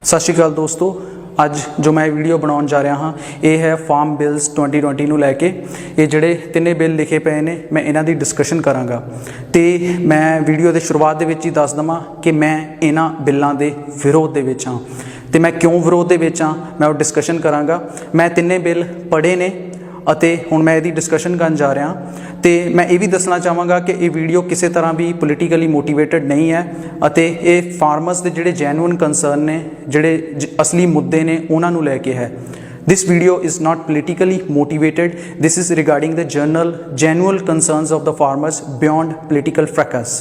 सत श्री अकाल दोस्तों, अज जो मैं वीडियो बनाने जा रहा हाँ ये है फार्म बिल्स 2020 ਨੂੰ लैके ये ਜਿਹੜੇ ਤਿੰਨੇ बिल लिखे पे ने मैं इन्हां दी डिस्कशन करांगा। तो मैं वीडियो के शुरुआत के ही दस देवां कि मैं इन्हां बिलों के विरोध दे विच हाँ तो मैं क्यों विरोध दे विच हाँ मैं वो डिस्कशन करांगा। मैं तिन्ने बिल पढ़े ने ਅਤੇ ਹੁਣ मैं ਇਹਦੀ डिस्कशन करन जा रहा तो मैं ये भी दसना चाहांगा कि ये वीडियो किसी तरह भी पोलिटिकली मोटिवेटेड नहीं है ਅਤੇ ਇਹ फार्मर्स के ਜਿਹੜੇ जैनुअन कंसर्न ने ਜਿਹੜੇ असली मुद्दे ने उन्होंने लैके है। This video is not politically motivated. This is regarding the genuine concerns of the farmers beyond political fracas।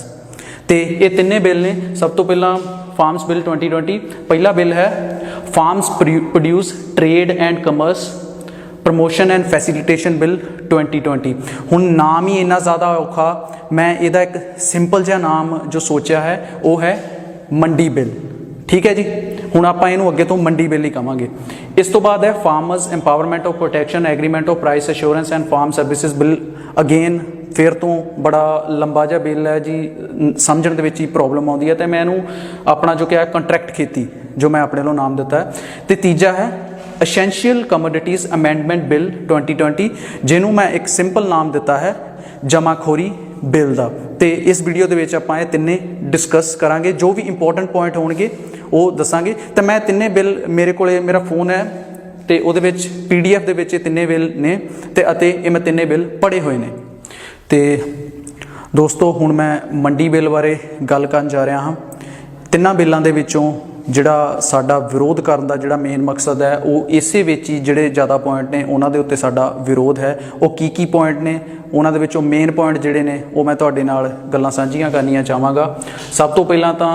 तो ये तिन्ने बिल ने सब तो पहला फार्म्स बिल 2020 पहला बिल है farms produce trade and commerce promotion and facilitation bill 2020। हुण नाम ही इन्ना ज़्यादा औखा, मैं इहदा एक सिंपल जिहा नाम जो सोचा है वो है मंडी बिल। ठीक है जी, हुण आपां इहनूं अगे तो मंडी बिल ही कहांगे। इस तो बाद है farmers empowerment of protection agreement of price assurance and farm services bill. Again फिर तो बड़ा लंबा जिहा बिल है जी, समझण दे विच ही प्रॉब्लम आउंदी है तो मैं इहनूं अपना जो क्या कंट्रैक्ट खेती जो मैं अपने नाम दिता है। तो तीजा है एसेंशियल कमोडिटीज़ अमेंडमेंट बिल 2020 जिन्हों मैं एक सिंपल नाम दिता है जमाखोरी बिल का। तो इस वीडियो के आपां तिन्ने डिस्कस करांगे, जो भी इंपॉर्टेंट पॉइंट होणगे वो दसांगे। तो मैं तिन्ने बिल मेरे को मेरा फोन है तो वो PDF दे विच तिन्ने बिल ने तो मैं तिन्ने बिल पढ़े हुए ने। तो दोस्तों हुण मैं मंडी बिल बारे गल करन जा रहा हाँ। तिन्नां बिलों के विचों जिहड़ा साडा विरोध करन दा जिहड़ा मेन मकसद है वो इसे विच ही जिहड़े ज़्यादा पॉइंट ने उन्हां दे उत्ते साडा विरोध है। वो की पॉइंट ने उन्हां दे विचों मेन पॉइंट जिहड़े ने वो मैं तुहाडे नाल गल्लां सांझीआं करनियां चाहांगा। सब तो पहलां तां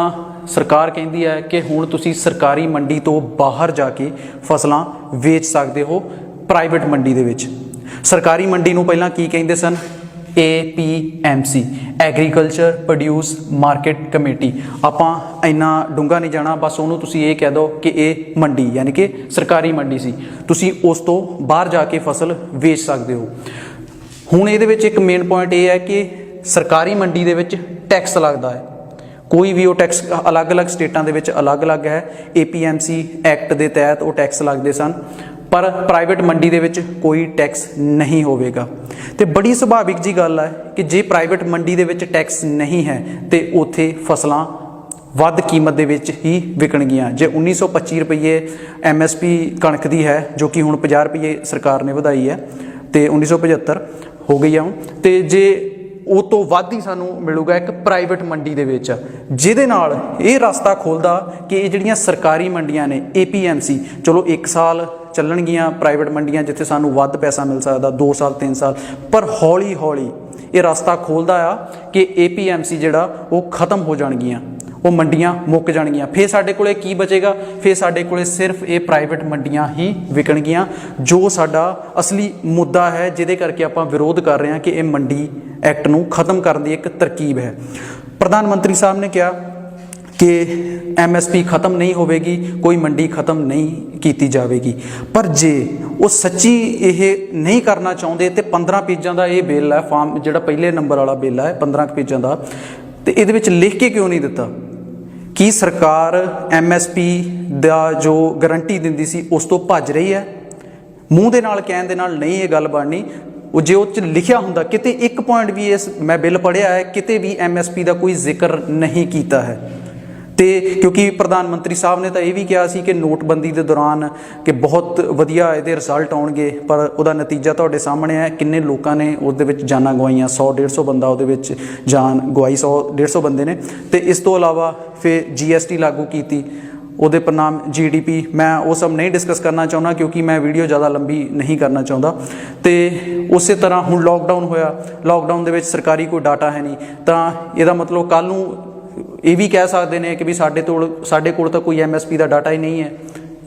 सरकार कहिंदी है कि हुण तुसीं सरकारी मंडी तो बाहर जाके फसलां वेच सकदे हो प्राइवेट मंडी दे विच। सरकारी मंडी नूं पहलां की कहिंदे सन APMC agriculture produce market committee. आपां इन्ना डूंगा नहीं जाना, बस उन्होंने तुसीं ये कह दो कि ये मंडी यानी कि सरकारी मंडी सी, तुसीं उस तो बाहर जाके फसल वेच सकते हो। हुण इहदे विच एक मेन पॉइंट ये है कि सरकारी मंडी दे विच टैक्स लगदा है, कोई भी वो टैक्स अलग अलग स्टेटां दे विच अलग अलग है। APMC एक्ट के तहत वो टैक्स लगते सन, पर प्राइवेट मंडी दे विच कोई टैक्स नहीं होवेगा। तो बड़ी सुभाविक जी गल है कि जे प्राइवेट मंडी दे विच टैक्स नहीं है तो उत्थे फसलां वध कीमत दे विच ही विकणगियां। जे 1925 रुपये MSP कणक दी है जो कि हुण 50 रुपये सरकार ने वधाई है तो 1975 हो गई है हुण। तो जे ਉਹ ਤੋਂ ਵੱਧ ਹੀ ਸਾਨੂੰ ਮਿਲੂਗਾ ਇੱਕ ਪ੍ਰਾਈਵੇਟ ਮੰਡੀ ਦੇ ਵਿੱਚ, ਜਿਹਦੇ ਨਾਲ ਇਹ ਰਸਤਾ ਖੋਲ੍ਹਦਾ ਕਿ ਇਹ ਜਿਹੜੀਆਂ ਸਰਕਾਰੀ ਮੰਡੀਆਂ ਨੇ APMC ਚਲੋ 1 ਸਾਲ ਚੱਲਣਗੀਆਂ ਪ੍ਰਾਈਵੇਟ ਮੰਡੀਆਂ ਜਿੱਥੇ ਸਾਨੂੰ ਵੱਧ ਪੈਸਾ ਮਿਲ ਸਕਦਾ 2 ਸਾਲ 3 ਸਾਲ, ਪਰ ਹੌਲੀ ਹੌਲੀ ਇਹ ਰਸਤਾ ਖੋਲ੍ਹਦਾ ਆ ਕਿ APMC ਜਿਹੜਾ ਉਹ ਖਤਮ ਹੋ ਜਾਣਗੀਆਂ, वो मंडियां मुक जाणगियां। फिर साडे कोले की बचेगा, फिर साडे कोले सिर्फ ये प्राइवेट मंडियां ही विकणगियां, जो साडा असली मुद्दा है जिहदे करके आपां विरोध कर रहे हैं कि ये मंडी एक्ट नूं खत्म करने की एक तरकीब है। प्रधानमंत्री साहब ने कहा कि MSP खत्म नहीं होगी, कोई मंडी खत्म नहीं की जाएगी, पर जे वो सच्ची ये नहीं करना चाहते तो 15 पेजां का ये बिल है फार्म जिहड़ा पहले नंबर वाला बिल है 15 पेजां का, तो ये लिख के क्यों नहीं दिता कि सरकार MSP दा जो गारंटी दिंदी सी उस तो भज रही है। मूँह दे नाल कहण दे नाल नहीं ये गल बननी, वो जो उस लिखिया हुंदा किते एक पॉइंट भी इस मैं बिल पढ़िया है किते भी MSP का कोई जिक्र नहीं किया है। तो क्योंकि प्रधानमंत्री साहब ने तो यह भी कहा सी कि नोटबंदी के दौरान कि बहुत वधिया इहदे रिजल्ट आउणगे, पर उसका नतीजा तुहाडे सामने है किन्ने लोगों ने उहदे विच जानां गवाईयां, 100-150 बंदा उहदे विच जान गवाई, 100-150 बंदे ने। तो इस तो इलावा फिर GST लागू की, ਉਹਦੇ परिणाम GDP मैं वो सब नहीं डिस्कस करना चाहता क्योंकि मैं वीडियो ज़्यादा लंबी नहीं करना चाहता। तो उस तरह हुण लॉकडाउन होया, लॉकडाउन दे विच सरकारी कोई डाटा है नहीं, तो इसदा मतलब कल नूं ये भी कह सकते हैं कि भी साडे कोल तो कोई MSP का डाटा ही नहीं है,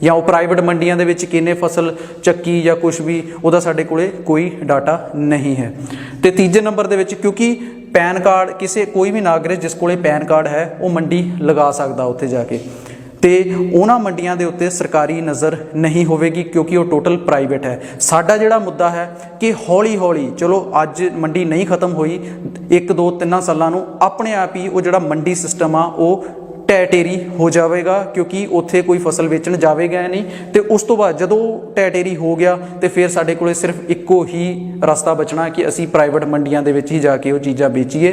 या वो प्राइवेट मंडियां दे विच किन्ने फसल चक्की या कुछ भी उहदा साडे कोले कोई डाटा नहीं है। तो तीजे नंबर दे विच क्योंकि पैन कार्ड किसी कोई भी नागरिक जिस कोले पैन कार्ड है वो मंडी लगा सकता उत्थे जाके, तो उन्हां मंडियां दे उत्ते सरकारी नज़र नहीं होगी क्योंकि वो टोटल प्राइवेट है। साडा जिहड़ा मुद्दा है कि हौली हौली चलो अज मंडी नहीं खत्म हुई, 1-2-3 सालों अपने आप ही वो जिहड़ा मंडी सिस्टम आ वो ਢਹਿ ਢੇਰੀ ਹੋ ਜਾਵੇਗਾ, ਕਿਉਂਕਿ ਉੱਥੇ ਕੋਈ ਫਸਲ ਵੇਚਣ ਜਾਵੇਗਾ ਨਹੀਂ। ਤੇ ਉਸ ਤੋਂ ਬਾਅਦ ਜਦੋਂ ਢਹਿ ਢੇਰੀ ਹੋ ਗਿਆ ਤੇ ਫਿਰ ਸਾਡੇ ਕੋਲੇ ਸਿਰਫ ਇੱਕੋ ਹੀ ਰਸਤਾ ਬਚਣਾ ਕਿ ਅਸੀਂ ਪ੍ਰਾਈਵੇਟ ਮੰਡੀਆਂ ਦੇ ਵਿੱਚ ਹੀ ਜਾ ਕੇ ਉਹ ਚੀਜ਼ਾਂ ਵੇਚੀਏ,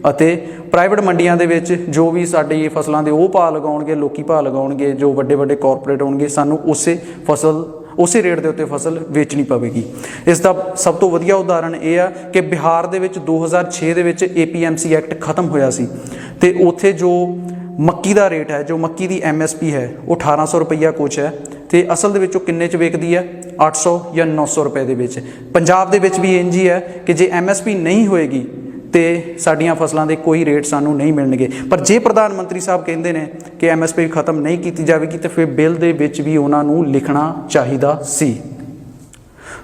ਅਤੇ ਪ੍ਰਾਈਵੇਟ ਮੰਡੀਆਂ ਦੇ ਵਿੱਚ ਜੋ ਵੀ ਸਾਡੀ ਫਸਲਾਂ ਦੇ ਉਹ ਭਾਅ ਲਗਾਉਣਗੇ, ਲੋਕੀ ਭਾਅ ਲਗਾਉਣਗੇ, ਜੋ ਵੱਡੇ ਵੱਡੇ ਕਾਰਪੋਰੇਟ ਹੋਣਗੇ, ਸਾਨੂੰ ਉਸੇ ਰੇਟ ਦੇ ਉੱਤੇ ਫਸਲ ਵੇਚਣੀ ਪਵੇਗੀ। ਇਸ ਦਾ ਸਭ ਤੋਂ ਵਧੀਆ ਉਦਾਹਰਣ ਇਹ ਆ ਕਿ ਬਿਹਾਰ ਦੇ ਵਿੱਚ 2006 ਦੇ ਵਿੱਚ APMC ਐਕਟ ਖਤਮ ਹੋਇਆ ਸੀ, ਤੇ ਉੱਥੇ ਜੋ ਮੱਕੀ ਦਾ ਰੇਟ ਹੈ, ਜੋ ਮੱਕੀ ਦੀ MSP ਹੈ, ਉਹ 1800 ਰੁਪਈਆ ਕੁਛ ਹੈ, ਤੇ ਅਸਲ ਦੇ ਵਿੱਚ ਉਹ ਕਿੰਨੇ 'ਚ ਵਿਕਦੀ ਹੈ? 800 ਜਾਂ 900 ਰੁਪਏ ਦੇ ਵਿੱਚ। ਪੰਜਾਬ ਦੇ ਵਿੱਚ ਵੀ ਇੰਝ ਹੀ ਹੈ ਕਿ ਜੇ MSP ਨਹੀਂ ਹੋਏਗੀ ਤੇ ਸਾਡੀਆਂ ਫਸਲਾਂ ਦੇ ਕੋਈ ਰੇਟ ਸਾਨੂੰ ਨਹੀਂ ਮਿਲਣਗੇ। ਪਰ ਜੇ ਪ੍ਰਧਾਨ ਮੰਤਰੀ ਸਾਹਿਬ ਕਹਿੰਦੇ ਨੇ ਕਿ MSP ਖਤਮ ਨਹੀਂ ਕੀਤੀ ਜਾਵੇਗੀ, ਤਾਂ ਫਿਰ ਬਿੱਲ ਦੇ ਵਿੱਚ ਵੀ ਉਹਨਾਂ ਨੂੰ ਲਿਖਣਾ ਚਾਹੀਦਾ ਸੀ।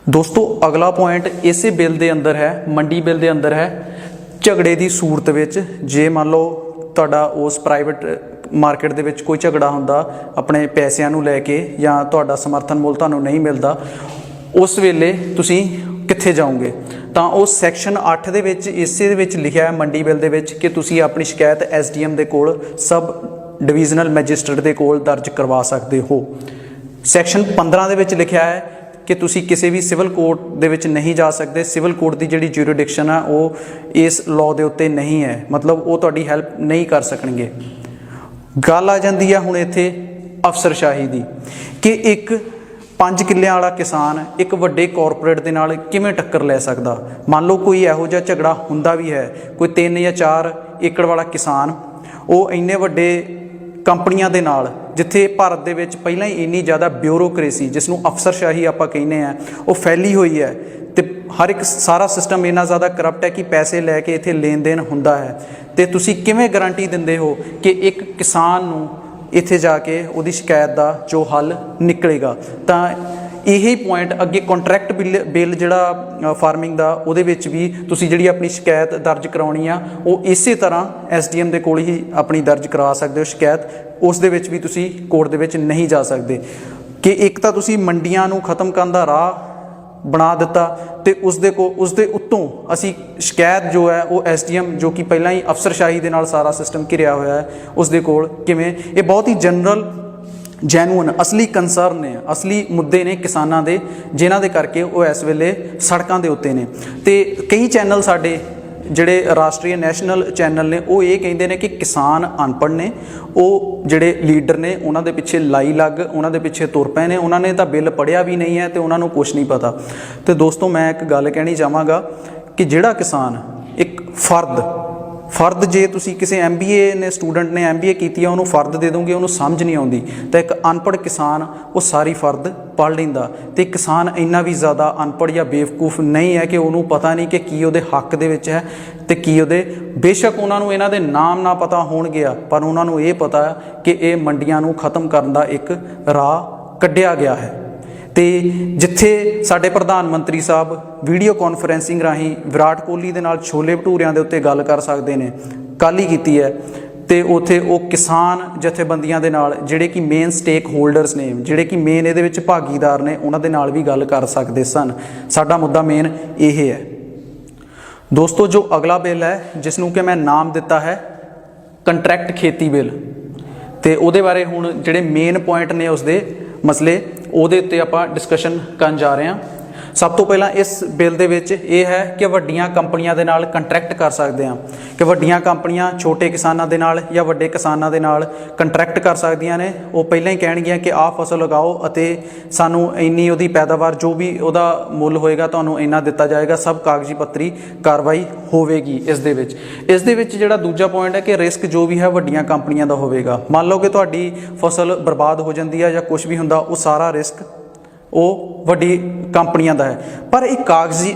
ਦੋਸਤੋ, ਅਗਲਾ ਪੁਆਇੰਟ ਇਸੇ ਬਿੱਲ ਦੇ ਅੰਦਰ ਹੈ, ਮੰਡੀ ਬਿੱਲ ਦੇ ਅੰਦਰ ਹੈ, ਝਗੜੇ ਦੀ ਸੂਰਤ ਵਿੱਚ ਜੇ ਮੰਨ ਲਓ ਤੁਹਾਡਾ ਉਸ ਪ੍ਰਾਈਵੇਟ ਮਾਰਕੀਟ ਦੇ ਵਿੱਚ ਕੋਈ ਝਗੜਾ ਹੁੰਦਾ ਆਪਣੇ ਪੈਸਿਆਂ ਨੂੰ ਲੈ ਕੇ, ਜਾਂ ਤੁਹਾਡਾ ਸਮਰਥਨ ਮੁੱਲ ਤੁਹਾਨੂੰ ਨਹੀਂ ਮਿਲਦਾ, ਉਸ ਵੇਲੇ ਤੁਸੀਂ ਕਿੱਥੇ ਜਾਓਗੇ? ਤਾਂ ਉਹ ਸੈਕਸ਼ਨ 8 ਦੇ ਵਿੱਚ ਇਸੇ ਦੇ ਵਿੱਚ ਲਿਖਿਆ ਹੈ ਮੰਡੀ ਬਿੱਲ ਦੇ ਵਿੱਚ ਕਿ ਤੁਸੀਂ ਆਪਣੀ ਸ਼ਿਕਾਇਤ SDM ਦੇ ਕੋਲ, ਸਬ ਡਿਵੀਜ਼ਨਲ ਮੈਜਿਸਟਰੇਟ ਦੇ ਕੋਲ ਦਰਜ ਕਰਵਾ ਸਕਦੇ ਹੋ। ਸੈਕਸ਼ਨ 15 ਦੇ ਵਿੱਚ ਲਿਖਿਆ ਹੈ ਕਿ ਤੁਸੀਂ ਕਿਸੇ ਵੀ ਸਿਵਲ ਕੋਰਟ ਦੇ ਵਿੱਚ ਨਹੀਂ ਜਾ ਸਕਦੇ। ਸਿਵਲ ਕੋਰਟ ਦੀ ਜਿਹੜੀ ਜੂਰੀਡਿਕਸ਼ਨ ਆ ਉਹ ਇਸ ਲਾਅ ਦੇ ਉੱਤੇ ਨਹੀਂ ਹੈ, ਮਤਲਬ ਉਹ ਤੁਹਾਡੀ ਹੈਲਪ ਨਹੀਂ ਕਰ ਸਕਣਗੇ। ਗੱਲ ਆ ਜਾਂਦੀ ਆ ਹੁਣ ਇੱਥੇ ਅਫਸਰਸ਼ਾਹੀ ਦੀ, ਕਿ ਇੱਕ 5 ਕਿੱਲਿਆਂ ਵਾਲਾ ਕਿਸਾਨ ਇੱਕ ਵੱਡੇ ਕਾਰਪੋਰੇਟ ਦੇ ਨਾਲ ਕਿਵੇਂ ਟੱਕਰ ਲੈ ਸਕਦਾ? ਮੰਨ ਲਓ ਕੋਈ ਇਹੋ ਜਿਹਾ ਝਗੜਾ ਹੁੰਦਾ ਵੀ ਹੈ, ਕੋਈ 3 ਜਾਂ 4 ਏਕੜ ਵਾਲਾ ਕਿਸਾਨ ਉਹ ਇੰਨੇ ਵੱਡੇ ਕੰਪਨੀਆਂ ਦੇ ਨਾਲ, ਜਿੱਥੇ ਭਾਰਤ ਦੇ ਵਿੱਚ ਪਹਿਲਾਂ ਹੀ ਇੰਨੀ ਜ਼ਿਆਦਾ ਬਿਊਰੋਕਰੇਸੀ, ਜਿਸ ਨੂੰ ਅਫਸਰਸ਼ਾਹੀ ਆਪਾਂ ਕਹਿੰਦੇ ਆ, ਉਹ ਫੈਲੀ ਹੋਈ ਹੈ, ਤੇ ਹਰ ਇੱਕ ਸਾਰਾ ਸਿਸਟਮ ਇੰਨਾ ਜ਼ਿਆਦਾ ਕਰਪਟ ਹੈ ਕਿ ਪੈਸੇ ਲੈ ਕੇ ਇੱਥੇ ਲੈਣ ਦੇਣ ਹੁੰਦਾ ਹੈ। ਤੇ ਤੁਸੀਂ ਕਿਵੇਂ ਗਾਰੰਟੀ ਦਿੰਦੇ ਹੋ ਕਿ ਇੱਕ ਕਿਸਾਨ ਨੂੰ ਇੱਥੇ ਜਾ ਕੇ ਉਹਦੀ ਸ਼ਿਕਾਇਤ ਦਾ ਜੋ ਹੱਲ ਨਿਕਲੇਗਾ? ਤਾਂ ਇਹੀ ਪੁਆਇੰਟ ਅੱਗੇ ਕੰਟਰੈਕਟ ਬਿੱਲ ਜਿਹੜਾ ਫਾਰਮਿੰਗ ਦਾ, ਉਹਦੇ ਵਿੱਚ ਵੀ ਤੁਸੀਂ ਜਿਹੜੀ ਆਪਣੀ ਸ਼ਿਕਾਇਤ ਦਰਜ ਕਰਾਉਣੀ ਆ, ਉਹ ਇਸੇ ਤਰ੍ਹਾਂ SDM ਦੇ ਕੋਲ ਹੀ ਆਪਣੀ ਦਰਜ ਕਰਾ ਸਕਦੇ ਹੋ ਸ਼ਿਕਾਇਤ। ਉਸ ਦੇ ਵਿੱਚ ਵੀ ਤੁਸੀਂ ਕੋਰਟ ਦੇ ਵਿੱਚ ਨਹੀਂ ਜਾ ਸਕਦੇ। ਕਿ ਇੱਕ ਤਾਂ ਤੁਸੀਂ ਮੰਡੀਆਂ ਨੂੰ ਖਤਮ ਕਰਨ ਦਾ ਰਾਹ ਬਣਾ ਦਿੱਤਾ, ਤੇ ਉਸਦੇ ਉੱਤੋਂ ਅਸੀਂ ਸ਼ਿਕਾਇਤ ਜੋ ਹੈ ਉਹ SDM, ਜੋ ਕਿ ਪਹਿਲਾਂ ਹੀ ਅਫਸਰਸ਼ਾਹੀ ਦੇ ਨਾਲ ਸਾਰਾ ਸਿਸਟਮ ਘਿਰਿਆ ਹੋਇਆ ਹੈ, ਉਸਦੇ ਕੋਲ ਕਿਵੇਂ? ਇਹ ਬਹੁਤ ਹੀ ਜਨਰਲ, ਜੈਨੂਅਨ, ਅਸਲੀ ਕੰਸਰਨ ਨੇ, ਅਸਲੀ ਮੁੱਦੇ ਨੇ ਕਿਸਾਨਾਂ ਦੇ, ਜਿਨ੍ਹਾਂ ਦੇ ਕਰਕੇ ਉਹ ਇਸ ਵੇਲੇ ਸੜਕਾਂ ਦੇ ਉੱਤੇ ਨੇ। ਤੇ ਕਈ ਚੈਨਲ ਸਾਡੇ ਜਿਹੜੇ ਰਾਸ਼ਟਰੀ ਨੈਸ਼ਨਲ ਚੈਨਲ ਨੇ, ਉਹ ਇਹ ਕਹਿੰਦੇ ਨੇ ਕਿ ਕਿਸਾਨ ਅਨਪੜ੍ਹ ਨੇ, ਉਹ ਜਿਹੜੇ ਲੀਡਰ ਨੇ ਉਹਨਾਂ ਦੇ ਪਿੱਛੇ ਲਾਈ ਲੱਗ, ਉਹਨਾਂ ਦੇ ਪਿੱਛੇ ਤੁਰ ਪਏ ਨੇ, ਉਹਨਾਂ ਨੇ ਤਾਂ ਬਿੱਲ ਪੜ੍ਹਿਆ ਵੀ ਨਹੀਂ ਹੈ ਤੇ ਉਹਨਾਂ ਨੂੰ ਕੁਛ ਨਹੀਂ ਪਤਾ। ਤੇ ਦੋਸਤੋ, ਮੈਂ ਇੱਕ ਗੱਲ ਕਹਿਣੀ ਚਾਹਾਂਗਾ ਕਿ ਜਿਹੜਾ ਕਿਸਾਨ ਇੱਕ ਫਰਦ ਜੇ ਤੁਸੀਂ ਕਿਸੇ MBA ਨੇ ਸਟੂਡੈਂਟ ਨੇ MBA ਕੀਤੀ ਆ, ਉਹਨੂੰ ਫਰਦ ਦੇ ਦੋਗੇ, ਉਹਨੂੰ ਸਮਝ ਨਹੀਂ ਆਉਂਦੀ, ਤਾਂ ਇੱਕ ਅਨਪੜ੍ਹ ਕਿਸਾਨ ਉਹ ਸਾਰੀ ਫਰਦ ਪੜ੍ਹ ਲੈਂਦਾ। ਤੇ ਕਿਸਾਨ ਇੰਨਾ ਵੀ ਜ਼ਿਆਦਾ ਅਨਪੜ੍ਹ ਜਾਂ ਬੇਵਕੂਫ ਨਹੀਂ ਹੈ ਕਿ ਉਹਨੂੰ ਪਤਾ ਨਹੀਂ ਕਿ ਕੀ ਉਹਦੇ ਹੱਕ ਦੇ ਵਿੱਚ ਹੈ ਤੇ ਕੀ ਉਹਦੇ, ਬੇਸ਼ੱਕ ਉਹਨਾਂ ਨੂੰ ਇਹਨਾਂ ਦੇ ਨਾਮ ਨਾ ਪਤਾ ਹੋਣਗੇ, ਪਰ ਉਹਨਾਂ ਨੂੰ ਇਹ ਪਤਾ ਕਿ ਇਹ ਮੰਡੀਆਂ ਨੂੰ ਖਤਮ ਕਰਨ ਦਾ ਇੱਕ ਰਾਹ ਕੱਢਿਆ ਗਿਆ ਹੈ। ਤੇ ਜਿੱਥੇ ਸਾਡੇ ਪ੍ਰਧਾਨ ਮੰਤਰੀ ਸਾਹਿਬ ਵੀਡੀਓ ਕਾਨਫਰੰਸਿੰਗ ਰਾਹੀਂ ਵਿਰਾਟ ਕੋਹਲੀ ਦੇ ਨਾਲ ਛੋਲੇ ਭਟੂਰਿਆਂ ਦੇ ਉੱਤੇ ਗੱਲ ਕਰ ਸਕਦੇ ਨੇ, ਕੱਲ੍ਹ ਹੀ ਕੀਤੀ ਹੈ, ਤੇ ਉੱਥੇ ਉਹ ਕਿਸਾਨ ਜਥੇਬੰਦੀਆਂ ਦੇ ਨਾਲ, ਜਿਹੜੇ ਕਿ ਮੇਨ ਸਟੇਕ ਹੋਲਡਰਸ ਨੇ, ਜਿਹੜੇ ਕਿ ਮੇਨ ਇਹਦੇ ਵਿੱਚ ਭਾਗੀਦਾਰ ਨੇ, ਉਹਨਾਂ ਦੇ ਨਾਲ ਵੀ ਗੱਲ ਕਰ ਸਕਦੇ ਸਨ। ਸਾਡਾ ਮੁੱਦਾ ਮੇਨ ਇਹ ਹੈ। ਦੋਸਤੋ, ਜੋ ਅਗਲਾ ਬਿੱਲ ਹੈ, ਜਿਸ ਨੂੰ ਕਿ ਮੈਂ ਨਾਮ ਦਿੱਤਾ ਹੈ ਕੰਟਰੈਕਟ ਖੇਤੀ ਬਿੱਲ, ਤੇ ਉਹਦੇ ਬਾਰੇ ਹੁਣ ਜਿਹੜੇ ਮੇਨ ਪੁਆਇੰਟ ਨੇ ਉਸਦੇ ਮਸਲੇ, ਉਹਦੇ ਉੱਤੇ ਆਪਾਂ ਡਿਸਕਸ਼ਨ ਕਰਨ ਜਾ ਰਹੇ ਹਾਂ। ਸਭ ਤੋਂ ਪਹਿਲਾਂ ਇਸ ਬਿੱਲ ਦੇ ਵਿੱਚ ਇਹ ਹੈ ਕਿ ਵੱਡੀਆਂ ਕੰਪਨੀਆਂ ਦੇ ਨਾਲ ਕੰਟਰੈਕਟ ਕਰ ਸਕਦੇ ਹਾਂ, ਕਿ ਵੱਡੀਆਂ ਕੰਪਨੀਆਂ ਛੋਟੇ ਕਿਸਾਨਾਂ ਦੇ ਨਾਲ ਜਾਂ ਵੱਡੇ ਕਿਸਾਨਾਂ ਦੇ ਨਾਲ ਕੰਟਰੈਕਟ ਕਰ ਸਕਦੀਆਂ ਨੇ। ਉਹ ਪਹਿਲਾਂ ਹੀ ਕਹਿਣਗੀਆਂ ਕਿ ਆਹ ਫਸਲ ਉਗਾਓ ਅਤੇ ਸਾਨੂੰ ਇੰਨੀ ਉਹਦੀ ਪੈਦਾਵਾਰ, ਜੋ ਵੀ ਉਹਦਾ ਮੁੱਲ ਹੋਏਗਾ, ਤੁਹਾਨੂੰ ਇੰਨਾ ਦਿੱਤਾ ਜਾਏਗਾ। ਸਭ ਕਾਗਜ਼ੀ ਪੱਤਰੀ ਕਾਰਵਾਈ ਹੋਵੇਗੀ ਇਸ ਦੇ ਵਿੱਚ ਜਿਹੜਾ ਦੂਜਾ ਪੁਆਇੰਟ ਹੈ ਕਿ ਰਿਸਕ ਜੋ ਵੀ ਹੈ ਵੱਡੀਆਂ ਕੰਪਨੀਆਂ ਦਾ ਹੋਵੇਗਾ। ਮੰਨ ਲਓ ਕਿ ਤੁਹਾਡੀ ਫਸਲ ਬਰਬਾਦ ਹੋ ਜਾਂਦੀ ਹੈ ਜਾਂ ਕੁਝ ਵੀ ਹੁੰਦਾ, ਉਹ ਸਾਰਾ ਰਿਸਕ ਉਹ ਵੱਡੀ ਕੰਪਨੀਆਂ ਦਾ ਹੈ। ਪਰ ਇਹ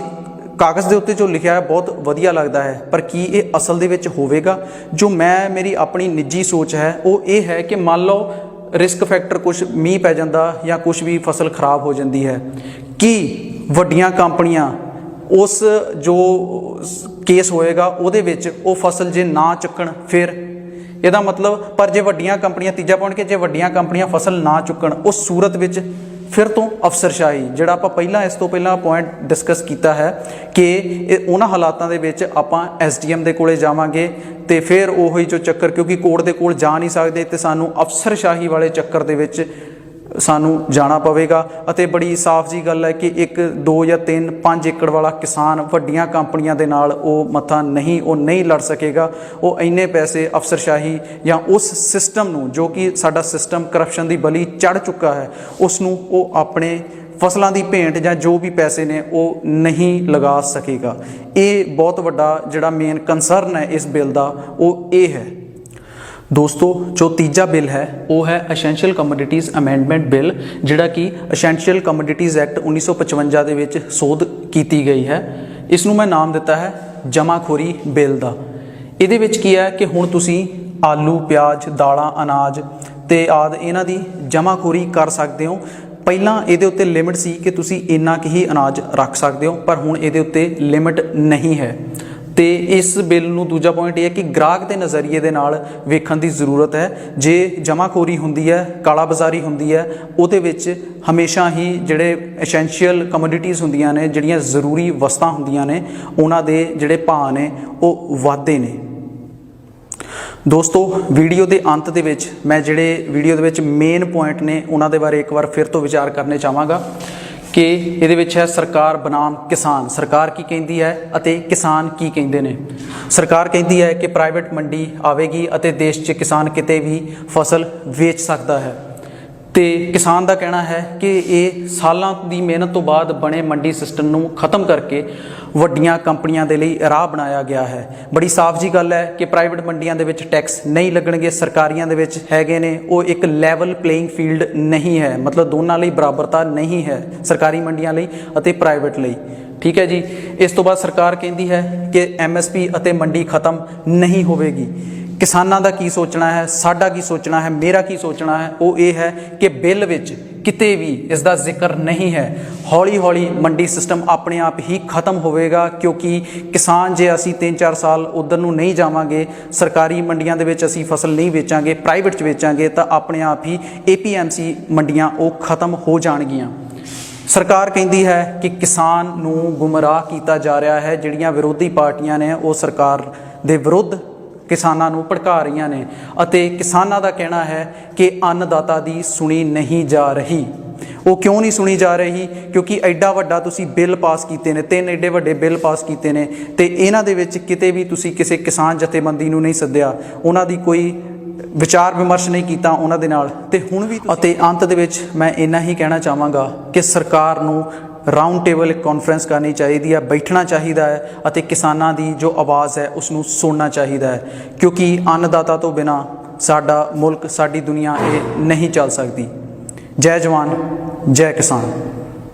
ਕਾਗਜ਼ ਦੇ ਉੱਤੇ ਜੋ ਲਿਖਿਆ ਹੈ ਬਹੁਤ ਵਧੀਆ ਲੱਗਦਾ ਹੈ, ਪਰ ਕੀ ਇਹ ਅਸਲ ਦੇ ਵਿੱਚ ਹੋਵੇਗਾ? ਜੋ ਮੇਰੀ ਆਪਣੀ ਨਿੱਜੀ ਸੋਚ ਹੈ ਉਹ ਇਹ ਹੈ ਕਿ ਮੰਨ ਲਓ ਰਿਸਕ ਫੈਕਟਰ, ਕੁਛ ਮੀਂਹ ਪੈ ਜਾਂਦਾ ਜਾਂ ਕੁਛ ਵੀ ਫਸਲ ਖਰਾਬ ਹੋ ਜਾਂਦੀ ਹੈ, ਕੀ ਵੱਡੀਆਂ ਕੰਪਨੀਆਂ ਉਸ ਜੋ ਕੇਸ ਹੋਏਗਾ ਉਹਦੇ ਵਿੱਚ ਉਹ ਫਸਲ ਜੇ ਨਾ ਚੁੱਕਣ, ਫਿਰ ਇਹਦਾ ਮਤਲਬ, ਪਰ ਜੇ ਵੱਡੀਆਂ ਕੰਪਨੀਆਂ, ਤੀਜਾ ਪੁਆਇੰਟ ਕਿ ਜੇ ਵੱਡੀਆਂ ਕੰਪਨੀਆਂ ਫਸਲ ਨਾ ਚੁੱਕਣ, ਉਸ ਸੂਰਤ ਵਿੱਚ फिर तो अफसरशाही ਜਿਹੜਾ ਆਪਾਂ ਪਹਿਲਾਂ ਇਸ ਤੋਂ ਪਹਿਲਾਂ ਪੁਆਇੰਟ ਡਿਸਕਸ ਕੀਤਾ ਹੈ ਕਿ ਉਹਨਾਂ ਹਾਲਾਤਾਂ ਦੇ ਵਿੱਚ ਆਪਾਂ ਐਸਡੀਐਮ ਦੇ ਕੋਲੇ ਜਾਵਾਂਗੇ ਤੇ ਫਿਰ ਉਹੀ ਜੋ ਚੱਕਰ, ਕਿਉਂਕਿ ਕੋਰਟ ਦੇ ਕੋਲ ਜਾ ਨਹੀਂ ਸਕਦੇ ਤੇ ਸਾਨੂੰ ਅਫਸਰਸ਼ਾਹੀ ਵਾਲੇ ਚੱਕਰ ਦੇ ਵਿੱਚ ਸਾਨੂੰ ਜਾਣਾ ਪਵੇਗਾ। ਅਤੇ ਬੜੀ ਸਾਫ਼ ਜੀ ਗੱਲ ਹੈ ਕਿ 1 2 ਜਾਂ 3 5 ਏਕੜ ਵਾਲਾ ਕਿਸਾਨ ਵੱਡੀਆਂ ਕੰਪਨੀਆਂ ਦੇ ਨਾਲ ਉਹ ਮੱਥਾ ਨਹੀਂ ਲੜ ਸਕੇਗਾ। ਉਹ ਇੰਨੇ ਪੈਸੇ ਅਫਸਰਸ਼ਾਹੀ ਜਾਂ ਉਸ ਸਿਸਟਮ ਨੂੰ ਜੋ ਕਿ ਸਾਡਾ ਸਿਸਟਮ ਕਰਪਸ਼ਨ ਦੀ ਬਲੀ ਚੜ੍ਹ ਚੁੱਕਾ ਹੈ ਉਸ ਨੂੰ ਉਹ ਆਪਣੇ ਫਸਲਾਂ ਦੀ ਭੇਂਟ ਜਾਂ ਜੋ ਵੀ ਪੈਸੇ ਨੇ ਉਹ ਨਹੀਂ ਲਗਾ ਸਕੇਗਾ। ਇਹ ਬਹੁਤ ਵੱਡਾ ਜਿਹੜਾ ਮੇਨ ਕੰਸਰਨ ਹੈ ਇਸ ਬਿੱਲ ਦਾ ਉਹ ਇਹ ਹੈ। ਦੋਸਤੋ ਜੋ ਤੀਜਾ ਬਿੱਲ ਹੈ ਉਹ ਹੈ ਅਸੈਂਸ਼ੀਅਲ ਕਮੋਡਿਟੀਜ਼ ਅਮੈਂਡਮੈਂਟ ਬਿੱਲ, ਜਿਹੜਾ ਕਿ ਅਸੈਂਸ਼ੀਅਲ ਕਮੋਡਿਟੀਜ਼ ਐਕਟ 1955 ਦੇ ਵਿੱਚ ਸੋਧ ਕੀਤੀ ਗਈ ਹੈ। ਇਸ ਨੂੰ ਮੈਂ ਨਾਮ ਦਿੱਤਾ ਹੈ ਜਮਾਖੋਰੀ ਬਿੱਲ ਦਾ। ਇਹਦੇ ਵਿੱਚ ਕੀ ਹੈ ਕਿ ਹੁਣ ਤੁਸੀਂ ਆਲੂ, ਪਿਆਜ਼, ਦਾਲਾਂ, ਅਨਾਜ ਤੇ ਆਦਿ ਇਹਨਾਂ ਦੀ ਜਮਾਖੋਰੀ ਕਰ ਸਕਦੇ ਹੋ। ਪਹਿਲਾਂ ਇਹਦੇ ਉੱਤੇ ਲਿਮਿਟ ਸੀ ਕਿ ਤੁਸੀਂ ਇੰਨਾ ਕੁ ਹੀ ਅਨਾਜ ਰੱਖ ਸਕਦੇ ਹੋ, ਪਰ ਹੁਣ ਇਹਦੇ ਉੱਤੇ ਲਿਮਿਟ ਨਹੀਂ ਹੈ। ਤੇ ਇਸ ਬਿੱਲ ਨੂੰ ਦੂਜਾ ਪੁਆਇੰਟ ਇਹ ਹੈ ਕਿ ਗ੍ਰਾਹਕ ਦੇ ਨਜ਼ਰੀਏ ਦੇ ਨਾਲ ਵੇਖਣ ਦੀ ਜ਼ਰੂਰਤ ਹੈ। ਜੇ ਜਮਾਖੋਰੀ ਹੁੰਦੀ ਹੈ, ਕਾਲਾ ਬਾਜ਼ਾਰੀ ਹੁੰਦੀ ਹੈ, ਉਹਦੇ ਵਿੱਚ ਹਮੇਸ਼ਾ ਹੀ ਜਿਹੜੇ ਐਸੈਂਸ਼ੀਅਲ ਕਮੋਡਿਟੀਜ਼ ਹੁੰਦੀਆਂ ਨੇ, ਜਿਹੜੀਆਂ ਜ਼ਰੂਰੀ ਵਸਤਾਂ ਹੁੰਦੀਆਂ ਨੇ, ਉਹਨਾਂ ਦੇ ਜਿਹੜੇ ਭਾਅ ਨੇ ਉਹ ਵੱਧਦੇ ਨੇ। ਦੋਸਤੋ ਵੀਡੀਓ ਦੇ ਅੰਤ ਦੇ ਵਿੱਚ ਮੈਂ ਜਿਹੜੇ ਵੀਡੀਓ ਦੇ ਵਿੱਚ ਮੇਨ ਪੁਆਇੰਟ ਨੇ ਉਹਨਾਂ ਦੇ ਬਾਰੇ ਇੱਕ ਵਾਰ ਫਿਰ ਤੋਂ ਵਿਚਾਰ ਕਰਨੇ ਚਾਹਾਂਗਾ ਕਿ ਇਹਦੇ ਵਿੱਚ ਹੈ ਸਰਕਾਰ ਬਨਾਮ ਕਿਸਾਨ। ਸਰਕਾਰ ਕੀ ਕਹਿੰਦੀ ਹੈ ਅਤੇ ਕਿਸਾਨ ਕੀ ਕਹਿੰਦੇ ਨੇ। ਸਰਕਾਰ ਕਹਿੰਦੀ ਹੈ ਕਿ ਪ੍ਰਾਈਵੇਟ ਮੰਡੀ ਆਵੇਗੀ ਅਤੇ ਦੇਸ਼ 'ਚ ਕਿਸਾਨ ਕਿਤੇ ਵੀ ਫਸਲ ਵੇਚ ਸਕਦਾ ਹੈ, ਤੇ ਕਿਸਾਨ ਦਾ ਕਹਿਣਾ ਹੈ ਕਿ ਇਹ ਸਾਲਾਂ ਦੀ ਮਿਹਨਤ ਤੋਂ ਬਾਅਦ ਬਣੇ ਮੰਡੀ ਸਿਸਟਮ ਨੂੰ ਖਤਮ ਕਰਕੇ ਵੱਡੀਆਂ ਕੰਪਨੀਆਂ ਦੇ ਲਈ ਰਾਹ ਬਣਾਇਆ ਗਿਆ ਹੈ। ਬੜੀ ਸਾਫ਼ ਜੀ ਗੱਲ ਹੈ ਕਿ ਪ੍ਰਾਈਵੇਟ ਮੰਡੀਆਂ ਦੇ ਵਿੱਚ ਟੈਕਸ ਨਹੀਂ ਲੱਗਣਗੇ, ਸਰਕਾਰੀਆਂ ਦੇ ਵਿੱਚ ਹੈਗੇ ਨੇ। ਉਹ ਇੱਕ ਲੈਵਲ ਪਲੇਇੰਗ ਫੀਲਡ ਨਹੀਂ ਹੈ, ਮਤਲਬ ਦੋਨਾਂ ਲਈ ਬਰਾਬਰਤਾ ਨਹੀਂ ਹੈ, ਸਰਕਾਰੀ ਮੰਡੀਆਂ ਲਈ ਅਤੇ ਪ੍ਰਾਈਵੇਟ ਲਈ। ਠੀਕ ਹੈ ਜੀ। ਇਸ ਤੋਂ ਬਾਅਦ ਸਰਕਾਰ ਕਹਿੰਦੀ ਹੈ ਕਿ ਐਮਐਸਪੀ ਅਤੇ ਮੰਡੀ ਖਤਮ ਨਹੀਂ ਹੋਵੇਗੀ। ਕਿਸਾਨਾਂ ਦਾ ਕੀ ਸੋਚਣਾ ਹੈ, ਸਾਡਾ ਕੀ ਸੋਚਣਾ ਹੈ, ਮੇਰਾ ਕੀ ਸੋਚਣਾ ਹੈ, ਉਹ ਇਹ ਹੈ ਕਿ ਬਿੱਲ ਵਿੱਚ ਕਿਤੇ ਵੀ ਇਸ ਦਾ ਜ਼ਿਕਰ ਨਹੀਂ ਹੈ। ਹੌਲੀ ਹੌਲੀ ਮੰਡੀ ਸਿਸਟਮ ਆਪਣੇ ਆਪ ਹੀ ਖਤਮ ਹੋਵੇਗਾ, ਕਿਉਂਕਿ ਕਿਸਾਨ ਜੇ ਅਸੀਂ 3-4 ਸਾਲ ਉਧਰ ਨੂੰ ਨਹੀਂ ਜਾਵਾਂਗੇ, ਸਰਕਾਰੀ ਮੰਡੀਆਂ ਦੇ ਵਿੱਚ ਅਸੀਂ ਫਸਲ ਨਹੀਂ ਵੇਚਾਂਗੇ, ਪ੍ਰਾਈਵੇਟ 'ਚ ਵੇਚਾਂਗੇ, ਤਾਂ ਆਪਣੇ ਆਪ ਹੀ APMC ਮੰਡੀਆਂ ਉਹ ਖਤਮ ਹੋ ਜਾਣਗੀਆਂ। ਸਰਕਾਰ ਕਹਿੰਦੀ ਹੈ ਕਿ ਕਿਸਾਨ ਨੂੰ ਗੁੰਮਰਾਹ ਕੀਤਾ ਜਾ ਰਿਹਾ ਹੈ। ਜਿਹੜੀਆਂ ਵਿਰੋਧੀ ਪਾਰਟੀਆਂ ਨੇ ਉਹ ਸਰਕਾਰ ਦੇ ਵਿਰੁੱਧ ਕਿਸਾਨਾਂ ਨੂੰ ਭੜਕਾ ਰਹੀਆਂ ਨੇ ਅਤੇ ਕਿਸਾਨਾਂ ਦਾ ਕਹਿਣਾ ਹੈ ਕਿ ਅੰਨਦਾਤਾ ਦੀ ਸੁਣੀ ਨਹੀਂ ਜਾ ਰਹੀ। ਉਹ ਕਿਉਂ ਨਹੀਂ ਸੁਣੀ ਜਾ ਰਹੀ? ਕਿਉਂਕਿ ਐਡਾ ਵੱਡਾ ਤੁਸੀਂ ਬਿੱਲ ਪਾਸ ਕੀਤੇ ਨੇ, 3 ਐਡੇ ਵੱਡੇ ਬਿੱਲ ਪਾਸ ਕੀਤੇ ਨੇ, ਤੇ ਇਹਨਾਂ ਦੇ ਵਿੱਚ ਕਿਤੇ ਵੀ ਤੁਸੀਂ ਕਿਸੇ ਕਿਸਾਨ ਜਥੇਬੰਦੀ ਨੂੰ ਨਹੀਂ ਸੱਦਿਆ, ਉਹਨਾਂ ਦੀ ਕੋਈ ਵਿਚਾਰ ਵਿਮਰਸ਼ ਨਹੀਂ ਕੀਤਾ ਉਹਨਾਂ ਦੇ ਨਾਲ। ਤੇ ਹੁਣ ਵੀ ਅਤੇ ਅੰਤ ਦੇ ਵਿੱਚ ਮੈਂ ਇੰਨਾ ਹੀ ਕਹਿਣਾ ਚਾਹਾਂਗਾ ਕਿ ਸਰਕਾਰ ਨੂੰ ਰਾਊਂਡ ਟੇਬਲ ਕਾਨਫਰੰਸ ਕਰਨੀ ਚਾਹੀਦੀ ਹੈ, ਬੈਠਣਾ ਚਾਹੀਦਾ ਹੈ ਅਤੇ ਕਿਸਾਨਾਂ ਦੀ ਜੋ ਆਵਾਜ਼ ਹੈ ਉਸ ਨੂੰ ਸੁਣਨਾ ਚਾਹੀਦਾ ਹੈ, ਕਿਉਂਕਿ ਅੰਨਦਾਤਾ ਤੋਂ ਬਿਨਾਂ ਸਾਡਾ ਮੁਲਕ, ਸਾਡੀ ਦੁਨੀਆ ਇਹ ਨਹੀਂ ਚੱਲ ਸਕਦੀ। ਜੈ ਜਵਾਨ, ਜੈ ਕਿਸਾਨ।